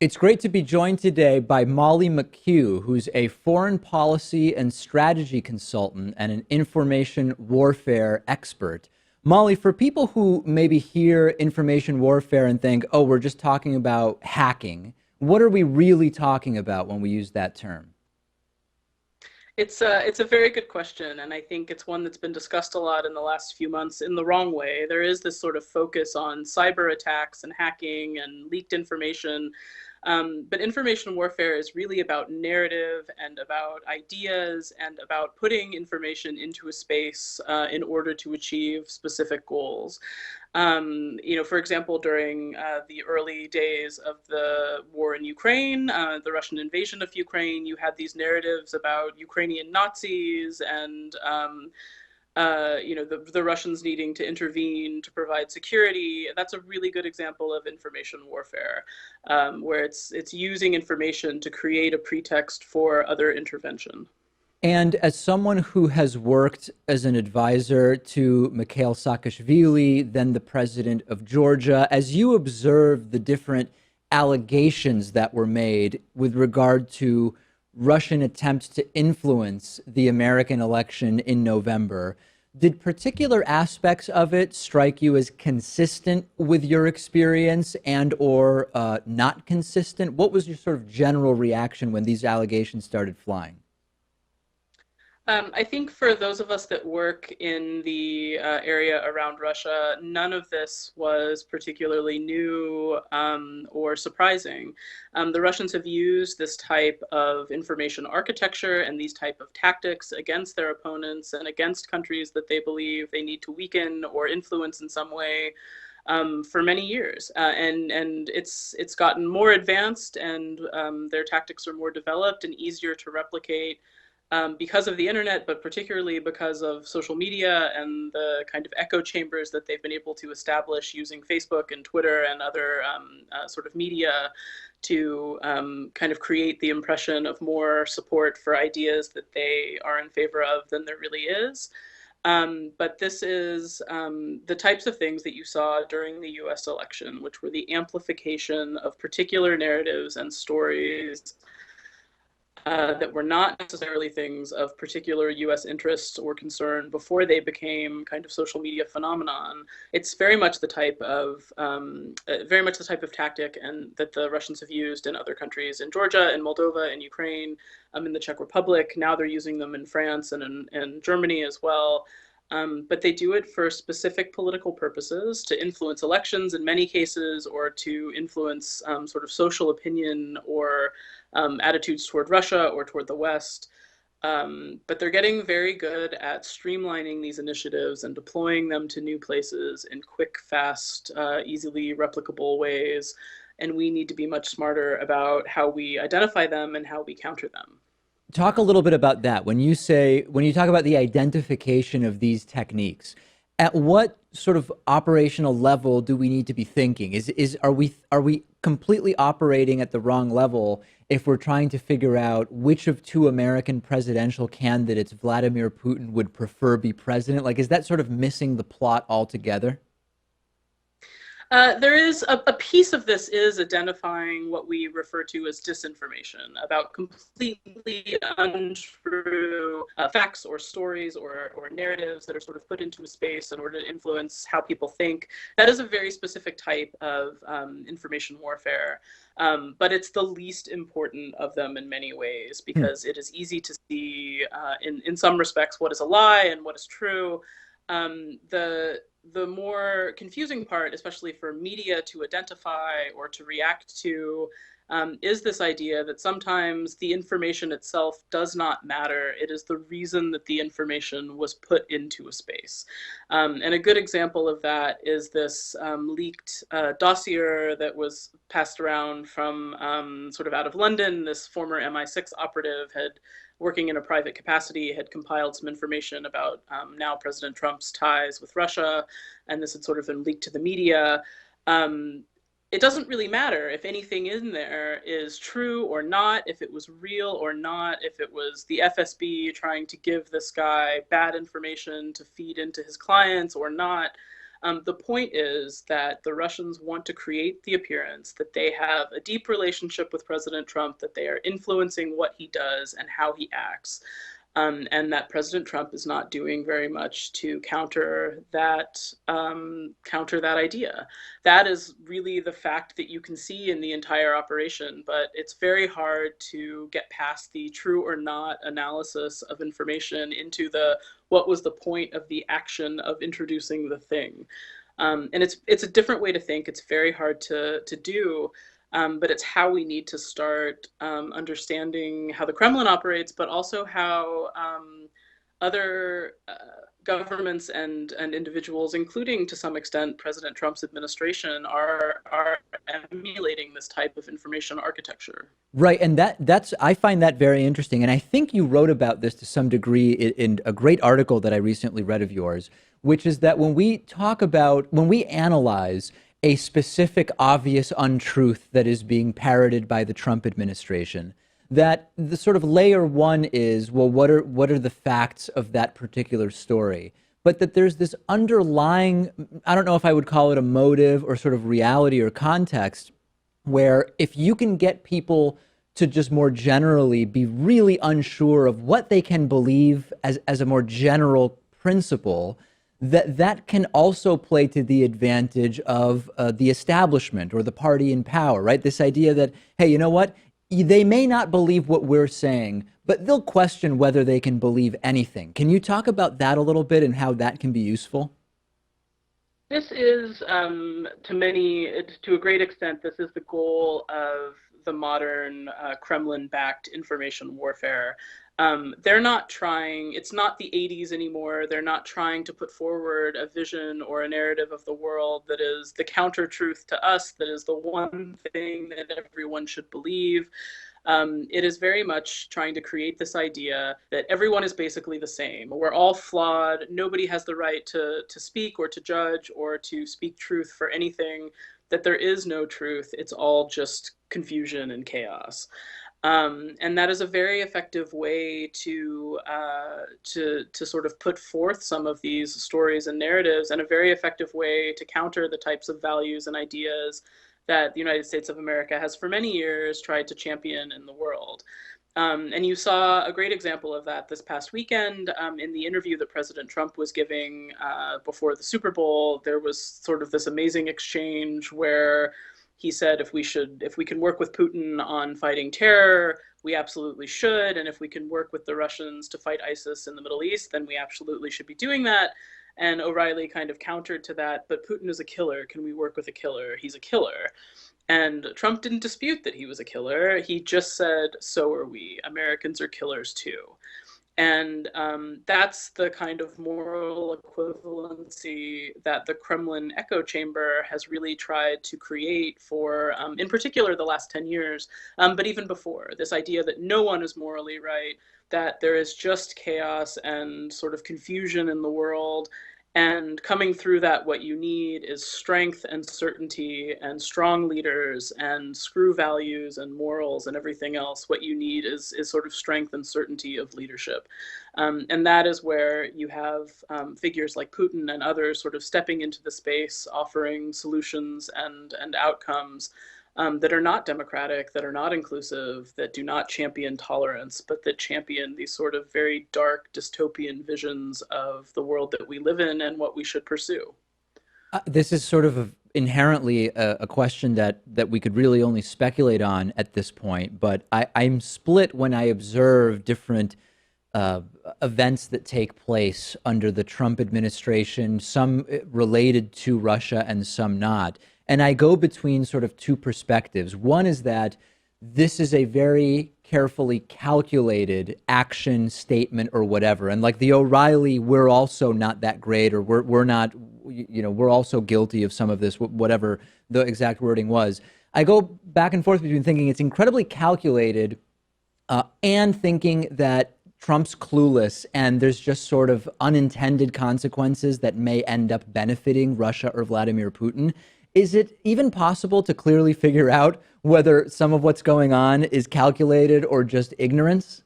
It's great to be joined today by Molly McKew, who's a foreign policy and strategy consultant and an information warfare expert. Molly, for people who maybe hear information warfare and think, oh, we're just talking about hacking, what are we really talking about when we use that term? It's a very good question, and I think it's one that's been discussed a lot in the last few months in the wrong way. There is this sort of focus on cyber attacks and hacking and leaked information, but information warfare is really about narrative and about ideas and about putting information into a space in order to achieve specific goals. For example, during the early days of the war in Ukraine, the Russian invasion of Ukraine, you had these narratives about Ukrainian Nazis and the Russians needing to intervene to provide security. That's a really good example of information warfare, where it's using information to create a pretext for other intervention. And as someone who has worked as an advisor to Mikhail Saakashvili, then the president of Georgia, as you observe the different allegations that were made with regard to Russian attempts to influence the American election in November, did particular aspects of it strike you as consistent with your experience and or not consistent? What was your sort of general reaction when these allegations started flying? I think for those of us that work in the area around Russia, none of this was particularly new or surprising. The Russians have used this type of information architecture and these type of tactics against their opponents and against countries that they believe they need to weaken or influence in some way for many years, and it's gotten more advanced, and their tactics are more developed and easier to replicate because of the internet, but particularly because of social media and the kind of echo chambers that they've been able to establish using Facebook and Twitter and other sort of media to kind of create the impression of more support for ideas that they are in favor of than there really is. But this is the types of things that you saw during the US election, which were the amplification of particular narratives and stories that were not necessarily things of particular U.S. interest or concern before they became kind of social media phenomenon. It's very much the type of tactic and that the Russians have used in other countries, in Georgia, in Moldova, in Ukraine, in the Czech Republic. Now they're using them in France and in Germany as well. But they do it for specific political purposes, to influence elections in many cases, or to influence sort of social opinion or attitudes toward Russia or toward the West. But they're getting very good at streamlining these initiatives and deploying them to new places in quick, fast, easily replicable ways. And we need to be much smarter about how we identify them and how we counter them. Talk a little bit about that. When you talk about the identification of these techniques, at what sort of operational level do we need to be thinking? Are we completely operating at the wrong level if we're trying to figure out which of two American presidential candidates Vladimir Putin would prefer be president? Like, is that sort of missing the plot altogether? There is a piece of this is identifying what we refer to as disinformation about completely untrue facts or stories or narratives that are sort of put into a space in order to influence how people think. That is a very specific type of information warfare, but it's the least important of them in many ways Hmm. because it is easy to see in some respects what is a lie and what is true. The more confusing part, especially for media to identify or to react to, is this idea that sometimes the information itself does not matter. It is the reason that the information was put into a space. And a good example of that is this leaked dossier that was passed around from sort of out of London. This former MI6 operative had working in a private capacity, had compiled some information about now President Trump's ties with Russia, and this had sort of been leaked to the media. It doesn't really matter if anything in there is true or not, if it was real or not, if it was the FSB trying to give this guy bad information to feed into his clients or not. The point is that the Russians want to create the appearance that they have a deep relationship with President Trump, that they are influencing what he does and how he acts. And that President Trump is not doing very much to counter that idea. That is really the fact that you can see in the entire operation, but it's very hard to get past the true or not analysis of information into the what was the point of the action of introducing the thing. And it's a different way to think. It's very hard to do. But it's how we need to start understanding how the Kremlin operates, but also how other governments and individuals, including to some extent President Trump's administration, are emulating this type of information architecture. Right, and that's I find that very interesting, and I think you wrote about this to some degree in a great article that I recently read of yours, which is that when we analyze a specific obvious untruth that is being parroted by the Trump administration, that the sort of layer one is, well, what are the facts of that particular story? But that there's this underlying, I don't know if I would call it a motive or sort of reality or context, where if you can get people to just more generally be really unsure of what they can believe as a more general principle, that can also play to the advantage of the establishment or the party in power, right? This idea that, hey, you know what? They may not believe what we're saying, but they'll question whether they can believe anything. Can you talk about that a little bit and how that can be useful? This is, to a great extent, this is the goal of the modern Kremlin-backed information warfare. They're not trying, it's not the 80s anymore. They're not trying to put forward a vision or a narrative of the world that is the counter truth to us, that is the one thing that everyone should believe. It is very much trying to create this idea that everyone is basically the same. We're all flawed. Nobody has the right to speak or to judge or to speak truth for anything, that there is no truth. It's all just confusion and chaos. And that is a very effective way to sort of put forth some of these stories and narratives, and a very effective way to counter the types of values and ideas that the United States of America has for many years tried to champion in the world. And you saw a great example of that this past weekend in the interview that President Trump was giving before the Super Bowl. There was sort of this amazing exchange where he said, if we can work with Putin on fighting terror, we absolutely should. And if we can work with the Russians to fight ISIS in the Middle East, then we absolutely should be doing that. And O'Reilly kind of countered to that, but Putin is a killer. Can we work with a killer? He's a killer. And Trump didn't dispute that he was a killer. He just said, so are we. Americans are killers too. And that's the kind of moral equivalency that the Kremlin echo chamber has really tried to create for, in particular, the last 10 years, but even before. This idea that no one is morally right, that there is just chaos and sort of confusion in the world. And coming through that, what you need is strength and certainty and strong leaders and screw values and morals and everything else. What you need is sort of strength and certainty of leadership. And that is where you have figures like Putin and others sort of stepping into the space, offering solutions and outcomes that are not democratic, that are not inclusive, that do not champion tolerance, but that champion these sort of very dark dystopian visions of the world that we live in and what we should pursue. This is sort of inherently a question that we could really only speculate on at this point, but I'm split when I observe different events that take place under the Trump administration, some related to Russia and some not. And I go between sort of two perspectives. One is that this is a very carefully calculated action statement or whatever. And like the O'Reilly, we're also not that great, or we're not, we're also guilty of some of this, whatever the exact wording was. I go back and forth between thinking it's incredibly calculated and thinking that Trump's clueless and there's just sort of unintended consequences that may end up benefiting Russia or Vladimir Putin. Is it even possible to clearly figure out whether some of what's going on is calculated or just ignorance?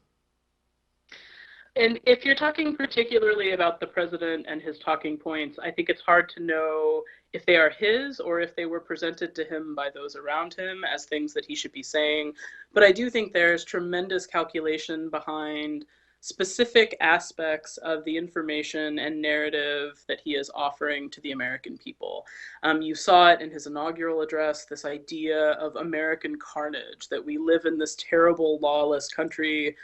And if you're talking particularly about the president and his talking points, I think it's hard to know if they are his or if they were presented to him by those around him as things that he should be saying. But I do think there's tremendous calculation behind specific aspects of the information and narrative that he is offering to the American people. You saw it in his inaugural address, this idea of American carnage, that we live in this terrible, lawless country.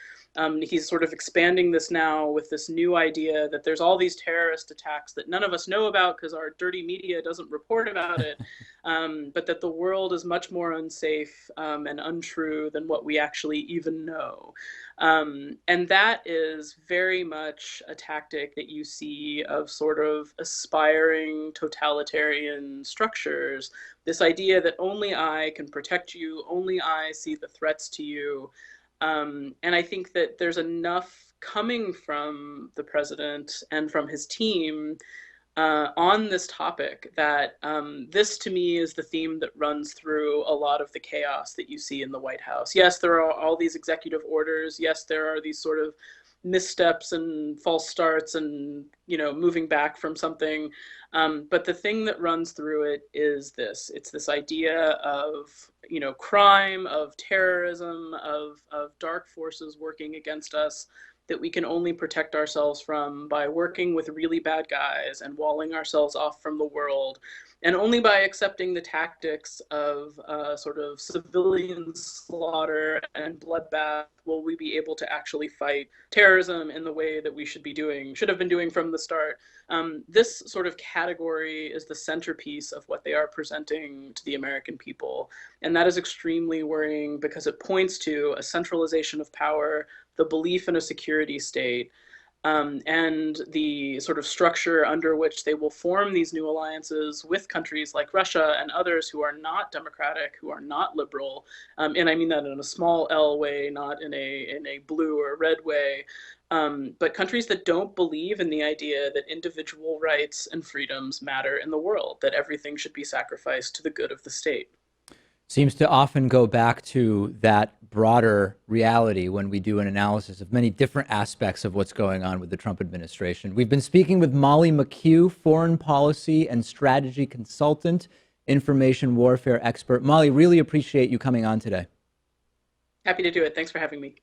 He's sort of expanding this now with this new idea that there's all these terrorist attacks that none of us know about because our dirty media doesn't report about it, but that the world is much more unsafe and untrue than what we actually even know. And that is very much a tactic that you see of sort of aspiring totalitarian structures. This idea that only I can protect you, only I see the threats to you. And I think that there's enough coming from the president and from his team on this topic that this to me is the theme that runs through a lot of the chaos that you see in the White House. Yes, there are all these executive orders. Yes, there are these sort of missteps and false starts and, you know, moving back from something. But the thing that runs through it is this. It's this idea of, you know, crime, of terrorism, of dark forces working against us that we can only protect ourselves from by working with really bad guys and walling ourselves off from the world. And only by accepting the tactics of sort of civilian slaughter and bloodbath will we be able to actually fight terrorism in the way that we should have been doing from the start. This sort of category is the centerpiece of what they are presenting to the American people. And that is extremely worrying because it points to a centralization of power, the belief in a security state, and the sort of structure under which they will form these new alliances with countries like Russia and others who are not democratic, who are not liberal. And I mean that in a small L way, not in a blue or red way. But countries that don't believe in the idea that individual rights and freedoms matter in the world, that everything should be sacrificed to the good of the state. Seems to often go back to that broader reality when we do an analysis of many different aspects of what's going on with the Trump administration. We've been speaking with Molly McKew, foreign policy and strategy consultant, information warfare expert. Molly, really appreciate you coming on today. Happy to do it. Thanks for having me.